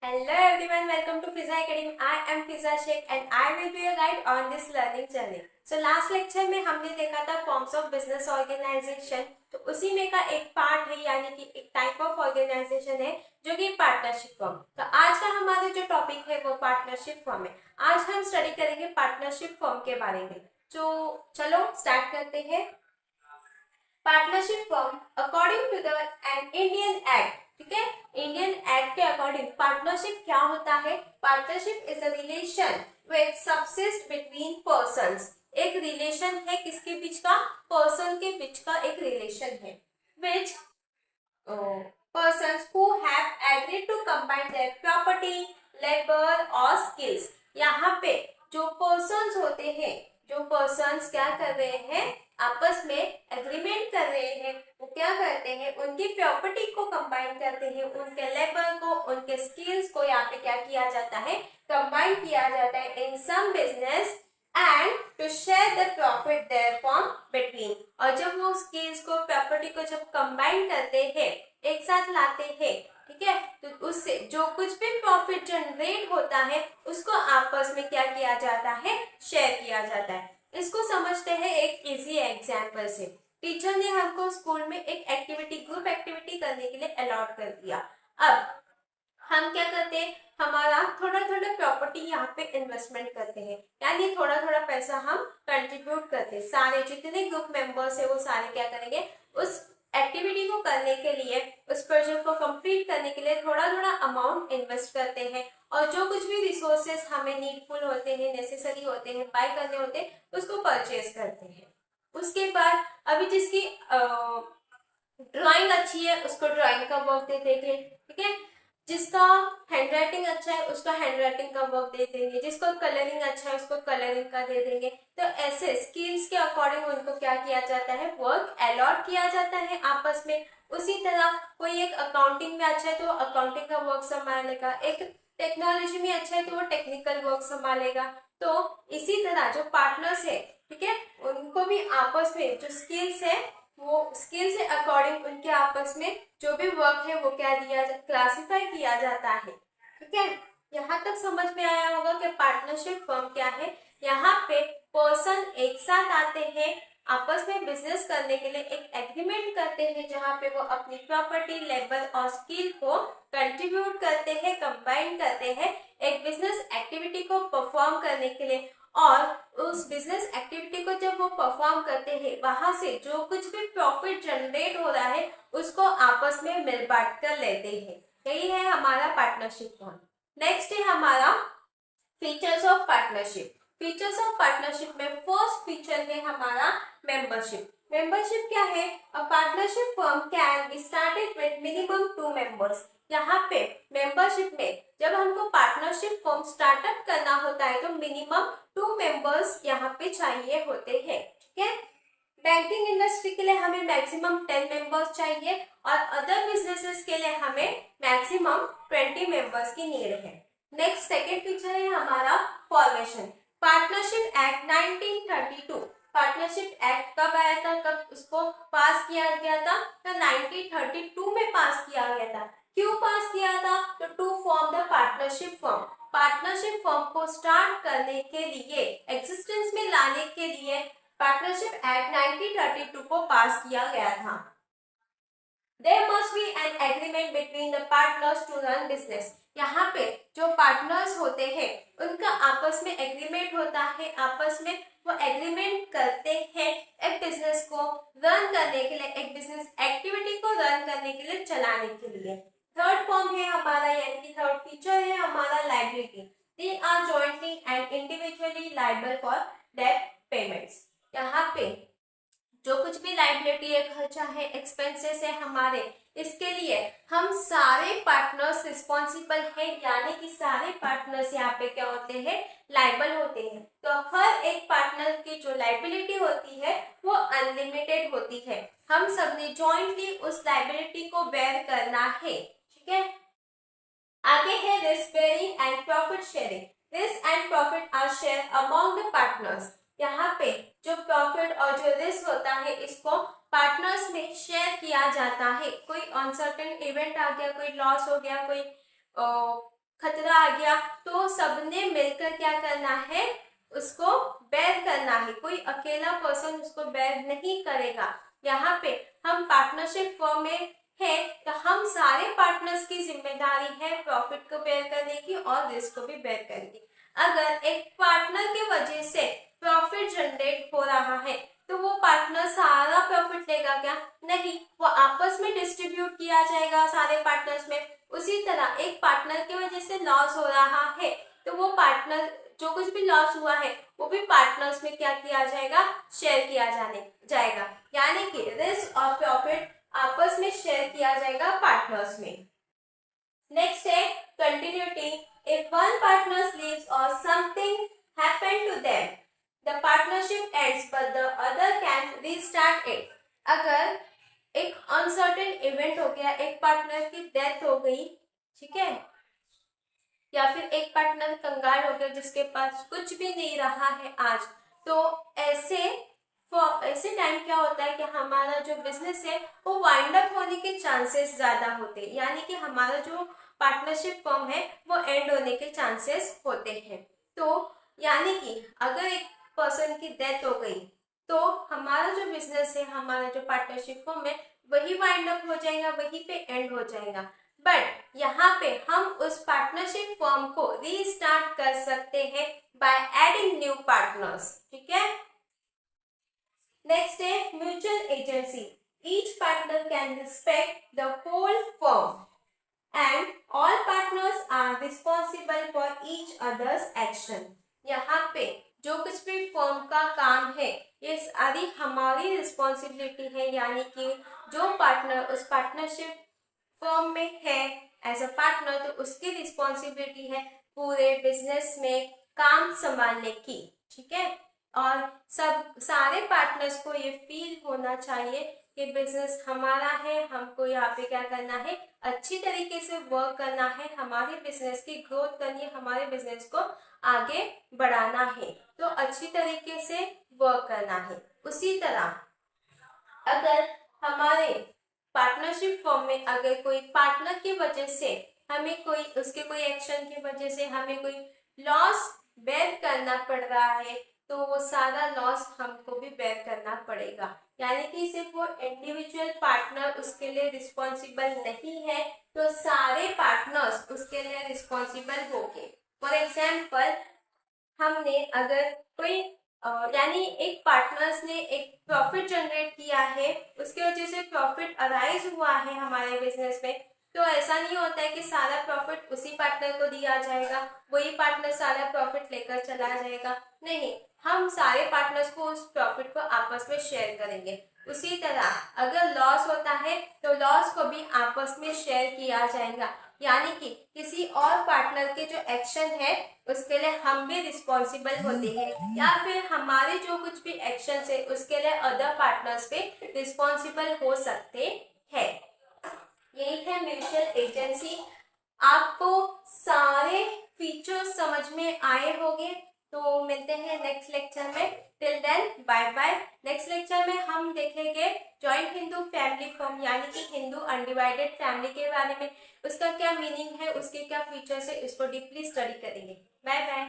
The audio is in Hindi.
Hello everyone, welcome to Fiza Academy. I am Fiza Sheikh and I will be your guide on this learning journey. So last lecture में हमने देखा था forms of business organization. तो उसी में का एक पार्ट है यानी कि एक टाइप ऑफ ऑर्गेनाइजेशन है जो कि पार्टनरशिप फर्म. तो आज का हमारा जो टॉपिक है वो पार्टनरशिप फर्म है. आज हम स्टडी करेंगे पार्टनरशिप फर्म के बारे में. तो चलो स्टार्ट करते हैं. Partnership firm according to the an Indian act. ठीक है, इंडियन एक्ट के अकॉर्डिंग पार्टनरशिप क्या होता है? Partnership is a relation which subsist between persons. एक रिलेशन है किसके बीच का? पर्सन के बीच का एक रिलेशन है. Which persons who have agreed to combine their property, labor और skills. यहाँ पे जो persons होते हैं, जो persons क्या कर रहे हैं, आपस में एग्रीमेंट कर रहे हैं, वो क्या करते हैं, उनकी प्रॉपर्टी को कंबाइन करते हैं, उनके लेबर को, उनके स्किल्स को यहाँ पे क्या किया जाता है, कंबाइन किया जाता है in some business and to share the profit therefrom between. और जब वो स्किल्स को, प्रॉपर्टी को जब कंबाइन करते हैं, एक साथ लाते हैं, ठीक है, तो उससे जो कुछ भी प्रॉफिट जनरेट होता है उसको आपस में क्या किया जाता है, शेयर किया जाता है. इसको समझते हैं एक इजी एग्जांपल से. टीचर ने हमको स्कूल में एक एक्टिविटी, ग्रुप एक्टिविटी करने के लिए अलॉट कर दिया. अब हम क्या करते हैं, हमारा थोड़ा थोड़ा प्रॉपर्टी यहाँ पे इन्वेस्टमेंट करते हैं, यानी थोड़ा थोड़ा पैसा हम कंट्रीब्यूट करते हैं. सारे जितने ग्रुप मेंबर्स है वो सारे क्या करेंगे, उस एक्टिविटी को करने के लिए, उस प्रोजेक्ट को कंप्लीट करने के लिए थोड़ा थोड़ा अमाउंट इन्वेस्ट करते हैं. और जो कुछ भी रिसोर्सेस हमें नीडफुल होते हैं, नेसेसरी होते हैं, बाय करने होते हैं, उसको परचेज करते हैं. उसके बाद अभी जिसकी ड्राइंग अच्छी है उसको ड्राइंग का वर्क दे देंगे. ठीक है, जिसका हैंडराइटिंग अच्छा है उसका हैंडराइटिंग का वर्क दे देंगे, जिसको कलरिंग अच्छा है उसको कलरिंग का दे देंगे. तो ऐसे स्किल्स के अकॉर्डिंग उनको क्या किया जाता है, वर्क अलॉट किया जाता है आपस में. उसी तरह कोई एक अकाउंटिंग में अच्छा है तो अकाउंटिंग का वर्क संभालेगा, एक टेक्नोलॉजी में अच्छा है तो वो टेक्निकल वर्क संभालेगा. तो इसी तरह जो पार्टनर्स है, ठीक है, उनको भी आपस में जो स्किल्स है वो स्किल से अकॉर्डिंग उनके आपस में जो भी वर्क है वो क्या दिया, क्लासिफाई किया जाता है. ठीक है, यहाँ तक समझ में आया होगा कि पार्टनरशिप फर्म क्या है. यहाँ पे पर्सन एक साथ आते हैं, आपस में बिजनेस करने के लिए एक एग्रीमेंट करते हैं जहाँ पे वो अपनी प्रॉपर्टी, लेबर और स्किल को कंट्रीब्यूट करते हैं, कंबाइन करते हैं एक बिजनेस एक्टिविटी को परफॉर्म करने के लिए. और उस बिजनेस एक्टिविटी को जब वो परफॉर्म करते हैं, वहां से जो कुछ भी प्रॉफिट जनरेट हो रहा है उसको आपस में मिल बांट कर लेते हैं. यही है हमारा पार्टनरशिप फॉर्म. नेक्स्ट है हमारा features of partnership. Features of partnership में फर्स्ट फीचर है हमारा मेंबरशिप. मेंबरशिप क्या है? A partnership firm can be started with minimum 2 members. यहाँ पे मेंबरशिप में जब हमको पार्टनरशिप फर्म स्टार्टअप करना होता है तो मिनिमम 2 मेंबर्स यहाँ पे चाहिए होते हैं. ठीक है, बैंकिंग इंडस्ट्री के लिए हमें मैक्सिमम 10 मेंबर्स चाहिए और अदर बिजनेसेस के लिए हमें मैक्सिमम 20 मेंबर्स की नीड है. नेक्स्ट सेकेंड फीचर है हमारा formation. Partnership act 1932. Partnership act कब आया था, कब उसको पास किया गया था? तो 1932 में पास किया गया था. क्यों पास किया था? तो to form the partnership firm. Partnership firm को स्टार्ट करने के लिए, एग्जिस्टेंस में लाने के लिए पार्टनरशिप एक्ट 1932 को पास किया गया था. There must be an agreement between the partners to run business. यहाँ पे जो पार्टनर्स होते हैं उनका आपस में एग्रीमेंट होता है, आपस में वो एग्रीमेंट करते हैं एक बिजनेस को रन करने के लिए, एक बिजनेस एक्टिविटी को रन करने के लिए, चलाने के लिए. थर्ड फॉर्म है हमारा, यानी कि थर्ड फीचर है हमारा liability. They are jointly and individually liable for debt payments. यहाँ पे जो कुछ भी लायबिलिटी है, खर्चा है, एक्सपेंसेस है हमारे, इसके लिए हम सारे पार्टनर्स रिस्पॉन्सिबल हैं, यानी कि सारे पार्टनर्स यहाँ पे क्या होते हैं, लायबल होते हैं. तो हर एक पार्टनर की जो लायबिलिटी होती है वो अनलिमिटेड होती है. हम सबने जॉइंटली उस लायबिलिटी को बेयर करना है. ठीक है, आगे है risk bearing and profit sharing. Risk and profit are share among the partners. यहाँ पे जो प्रॉफिट और जो रिस्क होता है इसको पार्टनर्स में शेयर किया जाता है. कोई अनसर्टेन इवेंट आ गया, कोई लॉस हो गया, कोई खतरा आ गया तो सबने मिलकर क्या करना है, उसको बेयर करना है। कोई अकेला पर्सन उसको बेयर नहीं करेगा। यहाँ पे हम पार्टनरशिप फर्म में है तो हम सारे पार्टनर्स की जिम्मेदारी है प्रॉफिट को बेयर करने की और रिस्क को भी बेयर करने की। अगर एक पार्टनर की वजह से प्रॉफिट जनरेट हो रहा है तो वो पार्टनर सारा प्रॉफिट लेगा क्या? नहीं, वो आपस में डिस्ट्रीब्यूट किया जाएगा सारे पार्टनर्स में। उसी तरह एक पार्टनर की वजह से लॉस हो रहा है तो वो पार्टनर जो कुछ भी लॉस हुआ है वो भी पार्टनर्स में क्या किया जाएगा, शेयर किया जाएगा। यानी कि रिस्क और प्रॉफिट आपस में शेयर किया जाएगा पार्टनर्स में। नेक्स्ट है continuity. If one partner leaves और something happen to them, the partnership ends but the other can restart it. अगर एक अनसर्टेन इवेंट हो गया, एक पार्टनर की डेथ हो गई, ठीक है, या फिर एक पार्टनर कंगाल हो गया जिसके पास कुछ भी नहीं रहा है आज, तो ऐसे टाइम क्या होता है कि हमारा जो बिजनेस है वो वाइंड अप होने के चांसेस ज्यादा होते हैं। यानी कि हमारा जो पार्टनरशिप फर्म है वो एंड होने के चांसेस होते हैं। तो यानी कि अगर एक पर्सन की डेथ हो गई तो हमारा जो बिजनेस है, हमारा जो पार्टनरशिप फर्म है, वही वाइंड अप हो जाएगा, वहीं पे एंड हो जाएगा। बट यहाँ पे हम उस पार्टनरशिप फर्म को रीस्टार्ट कर सकते हैं बाय एडिंग न्यू पार्टनर्स। ठीक है। नेक्स्ट है mutual agency. Each partner can respect the whole firm and all partners are responsible for each others action. यहाँ पे जो कुछ भी फर्म का काम है ये सारी हमारी रिस्पॉन्सिबिलिटी है। यानी कि जो पार्टनर उस पार्टनरशिप फर्म में है एज अ पार्टनर, तो उसकी रिस्पॉन्सिबिलिटी है पूरे बिजनेस में काम संभालने की। ठीक है। और सारे पार्टनर्स को ये फील होना चाहिए कि बिजनेस हमारा है, हमको यहाँ पे क्या करना है, अच्छी तरीके से वर्क करना है, हमारे बिजनेस की ग्रोथ करनी है, हमारे बिजनेस को आगे बढ़ाना है, तो अच्छी तरीके से वर्क करना है। उसी तरह अगर हमारे पार्टनरशिप फॉर्म में अगर कोई पार्टनर की वजह से हमें उसके कोई एक्शन की वजह से हमें कोई लॉस बेयर करना पड़ रहा है तो वो सारा लॉस हमको भी बेयर करना पड़ेगा। यानी कि सिर्फ वो इंडिविजुअल पार्टनर उसके लिए रिस्पॉन्सिबल नहीं है, तो सारे पार्टनर्स उसके लिए रिस्पॉन्सिबल होंगे। फॉर एग्जाम्पल, हमने अगर कोई यानी एक पार्टनर्स ने एक प्रॉफिट जनरेट किया है, उसकी वजह से प्रॉफिट अराइज हुआ है हमारे बिजनेस में, तो ऐसा नहीं होता है कि सारा प्रॉफिट उसी पार्टनर को दिया जाएगा, वही पार्टनर सारा प्रॉफिट लेकर चला जाएगा। नहीं, हम सारे पार्टनर्स को उस प्रॉफिट को आपस में शेयर करेंगे। उसी तरह अगर लॉस होता है तो लॉस को भी आपस में शेयर किया जाएगा। यानी कि किसी और पार्टनर के जो एक्शन है उसके लिए हम भी रिस्पॉन्सिबल होते हैं, या फिर हमारे जो कुछ भी एक्शन है उसके लिए अदर पार्टनर्स पे रिस्पॉन्सिबल हो सकते हैं। यही है म्यूचुअल एजेंसी। आपको सारे फीचर्स समझ में आए होंगे, तो मिलते हैं नेक्स्ट लेक्चर में। Till then bye bye. Next lecture में हम देखेंगे जॉइंट हिंदू फैमिली फॉर्म, यानी कि हिंदू अनडिवाइडेड फैमिली के बारे में, उसका क्या मीनिंग है, उसके क्या फीचर्स है, इसको डीपली स्टडी करेंगे। Bye bye.